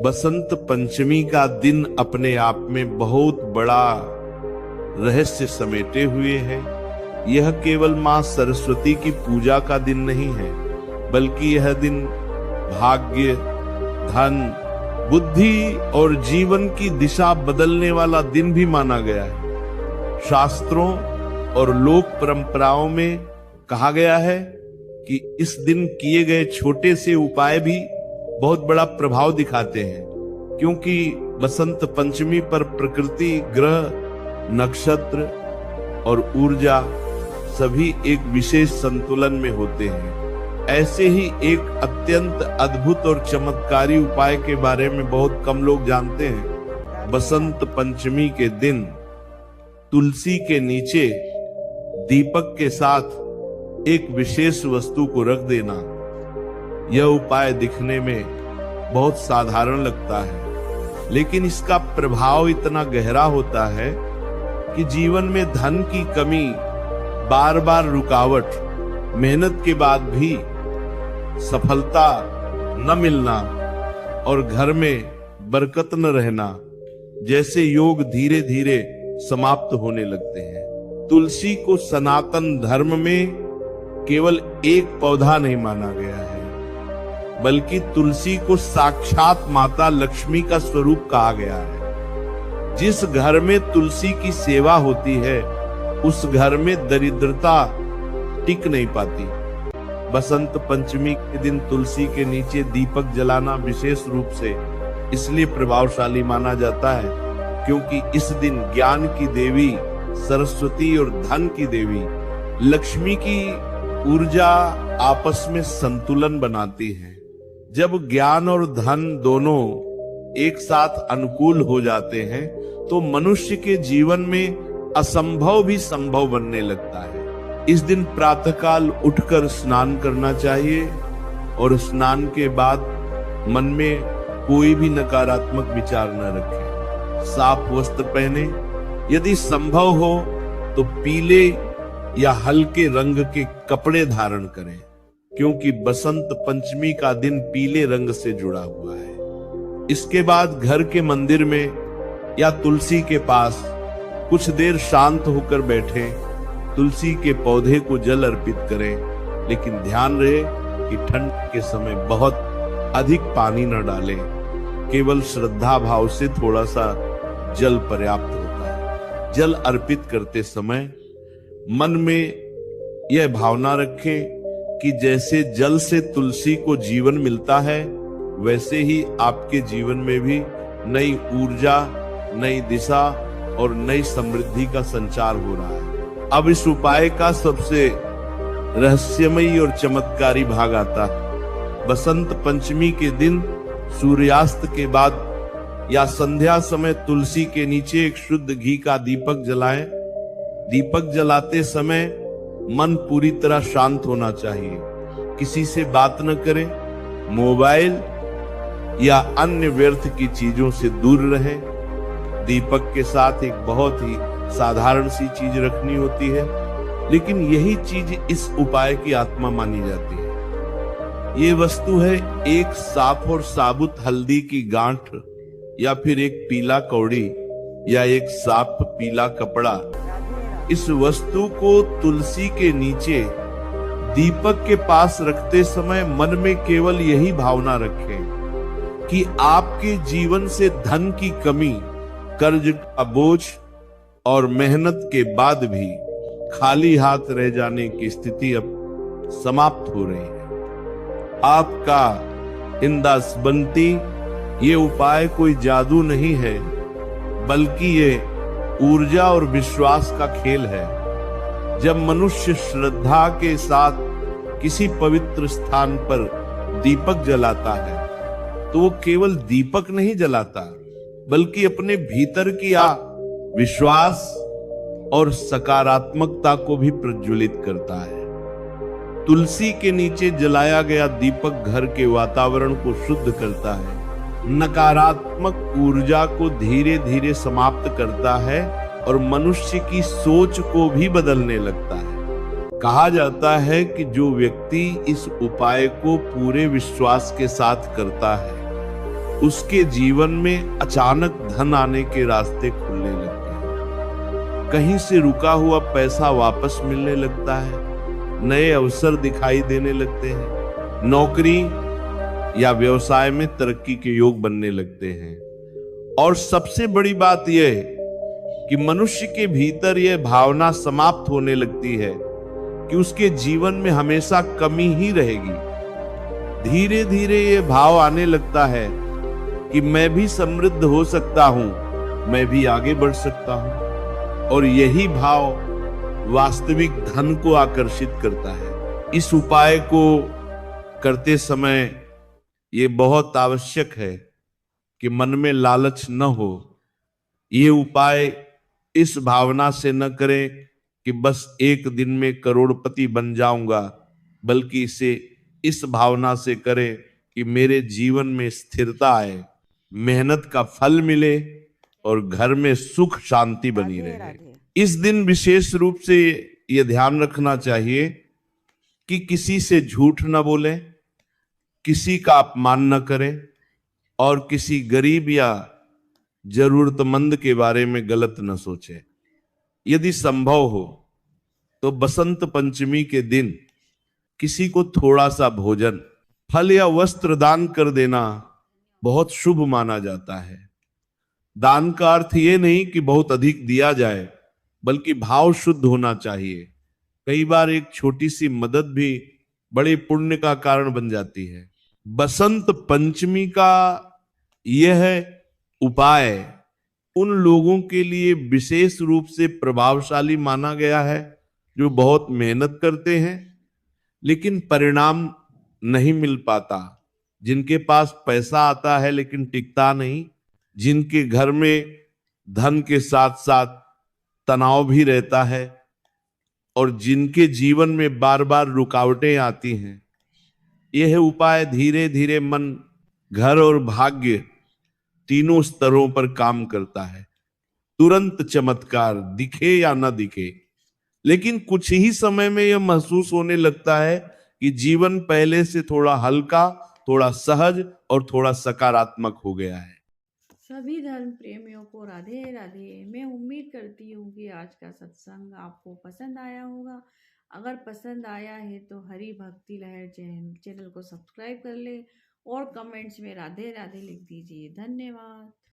बसंत पंचमी का दिन अपने आप में बहुत बड़ा रहस्य समेटे हुए है। यह केवल मां सरस्वती की पूजा का दिन नहीं है, बल्कि यह दिन भाग्य, धन, बुद्धि और जीवन की दिशा बदलने वाला दिन भी माना गया है। शास्त्रों और लोक परंपराओं में कहा गया है कि इस दिन किए गए छोटे से उपाय भी बहुत बड़ा प्रभाव दिखाते हैं, क्योंकि बसंत पंचमी पर प्रकृति, ग्रह, नक्षत्र और ऊर्जा सभी एक विशेष संतुलन में होते हैं। ऐसे ही एक अत्यंत अद्भुत और चमत्कारी उपाय के बारे में बहुत कम लोग जानते हैं। बसंत पंचमी के दिन तुलसी के नीचे दीपक के साथ एक विशेष वस्तु को रख देना। यह उपाय दिखने में बहुत साधारण लगता है, लेकिन इसका प्रभाव इतना गहरा होता है कि जीवन में धन की कमी, बार बार रुकावट, मेहनत के बाद भी सफलता न मिलना और घर में बरकत न रहना जैसे योग धीरे धीरे समाप्त होने लगते हैं। तुलसी को सनातन धर्म में केवल एक पौधा नहीं माना गया है, बल्कि तुलसी को साक्षात माता लक्ष्मी का स्वरूप कहा गया है। जिस घर में तुलसी की सेवा होती है, उस घर में दरिद्रता टिक नहीं पाती। बसंत पंचमी के दिन तुलसी के नीचे दीपक जलाना विशेष रूप से इसलिए प्रभावशाली माना जाता है, क्योंकि इस दिन ज्ञान की देवी सरस्वती और धन की देवी लक्ष्मी की ऊर्जा आपस में संतुलन बनाती है। जब ज्ञान और धन दोनों एक साथ अनुकूल हो जाते हैं, तो मनुष्य के जीवन में असंभव भी संभव बनने लगता है। इस दिन प्रातःकाल उठकर स्नान करना चाहिए और स्नान के बाद मन में कोई भी नकारात्मक विचार न रखें। साफ वस्त्र पहने, यदि संभव हो तो पीले या हल्के रंग के कपड़े धारण करें, क्योंकि बसंत पंचमी का दिन पीले रंग से जुड़ा हुआ है। इसके बाद घर के मंदिर में या तुलसी के पास कुछ देर शांत होकर बैठें। तुलसी के पौधे को जल अर्पित करें, लेकिन ध्यान रहे कि ठंड के समय बहुत अधिक पानी न डालें। केवल श्रद्धा भाव से थोड़ा सा जल पर्याप्त होता है। जल अर्पित करते समय मन में यह भावना रखें कि जैसे जल से तुलसी को जीवन मिलता है, वैसे ही आपके जीवन में भी नई ऊर्जा, नई दिशा और नई समृद्धि का संचार हो रहा है। अब इस उपाय का सबसे रहस्यमयी और चमत्कारी भाग आता है। बसंत पंचमी के दिन सूर्यास्त के बाद या संध्या समय तुलसी के नीचे एक शुद्ध घी का दीपक जलाएं। दीपक जलाते समय मन पूरी तरह शांत होना चाहिए। किसी से बात न करें, मोबाइल या अन्य व्यर्थ की चीजों से दूर रहें। दीपक के साथ एक बहुत ही साधारण सी चीज रखनी होती है, लेकिन यही चीज इस उपाय की आत्मा मानी जाती है। ये वस्तु है एक साफ और साबुत हल्दी की गांठ, या फिर एक पीला कौड़ी, या एक साफ पीला कपड़ा। इस वस्तु को तुलसी के नीचे दीपक के पास रखते समय मन में केवल यही भावना रखें कि आपके जीवन से धन की कमी, कर्ज का बोझ और मेहनत के बाद भी खाली हाथ रह जाने की स्थिति अब समाप्त हो रही है। आपका इंदासबंती ये उपाय कोई जादू नहीं है, बल्कि ये ऊर्जा और विश्वास का खेल है। जब मनुष्य श्रद्धा के साथ किसी पवित्र स्थान पर दीपक जलाता है, तो वो केवल दीपक नहीं जलाता, बल्कि अपने भीतर की विश्वास और सकारात्मकता को भी प्रज्वलित करता है। तुलसी के नीचे जलाया गया दीपक घर के वातावरण को शुद्ध करता है, नकारात्मक ऊर्जा को धीरे धीरे समाप्त करता है और मनुष्य की सोच को भी बदलने लगता है। कहा जाता है कि जो व्यक्ति इस उपाय को पूरे विश्वास के साथ करता है, उसके जीवन में अचानक धन आने के रास्ते खुलने लगते हैं। कहीं से रुका हुआ पैसा वापस मिलने लगता है। नए अवसर दिखाई देने लगते हैं। नौकरी या व्यवसाय में तरक्की के योग बनने लगते हैं। और सबसे बड़ी बात यह है कि मनुष्य के भीतर यह भावना समाप्त होने लगती है कि उसके जीवन में हमेशा कमी ही रहेगी। धीरे धीरे यह भाव आने लगता है कि मैं भी समृद्ध हो सकता हूं, मैं भी आगे बढ़ सकता हूं। और यही भाव वास्तविक धन को आकर्षित करता है। इस उपाय को करते समय ये बहुत आवश्यक है कि मन में लालच न हो। ये उपाय इस भावना से न करें कि बस एक दिन में करोड़पति बन जाऊंगा, बल्कि इसे इस भावना से करें कि मेरे जीवन में स्थिरता आए, मेहनत का फल मिले और घर में सुख शांति बनी राधे रहे। राधे। इस दिन विशेष रूप से यह ध्यान रखना चाहिए कि किसी से झूठ न बोलें, किसी का अपमान न करें और किसी गरीब या जरूरतमंद के बारे में गलत न सोचें। यदि संभव हो तो बसंत पंचमी के दिन किसी को थोड़ा सा भोजन, फल या वस्त्र दान कर देना बहुत शुभ माना जाता है। दान का अर्थ ये नहीं कि बहुत अधिक दिया जाए, बल्कि भाव शुद्ध होना चाहिए। कई बार एक छोटी सी मदद भी बड़े पुण्य का कारण बन जाती है। बसंत पंचमी का यह उपाय उन लोगों के लिए विशेष रूप से प्रभावशाली माना गया है जो बहुत मेहनत करते हैं लेकिन परिणाम नहीं मिल पाता, जिनके पास पैसा आता है लेकिन टिकता नहीं, जिनके घर में धन के साथ साथ तनाव भी रहता है और जिनके जीवन में बार बार रुकावटें आती हैं। यह उपाय धीरे धीरे मन, घर और भाग्य तीनों स्तरों पर काम करता है। तुरंत चमत्कार दिखे या न दिखे, लेकिन कुछ ही समय में यह महसूस होने लगता है कि जीवन पहले से थोड़ा हल्का, थोड़ा सहज और थोड़ा सकारात्मक हो गया है। सभी धर्म प्रेमियों को राधे राधे। मैं उम्मीद करती हूँ कि आज का सत्संग आपको पसंद आया होगा। अगर पसंद आया है तो हरि भक्ति लहर चैनल को सब्सक्राइब कर ले और कमेंट्स में राधे राधे लिख दीजिए। धन्यवाद।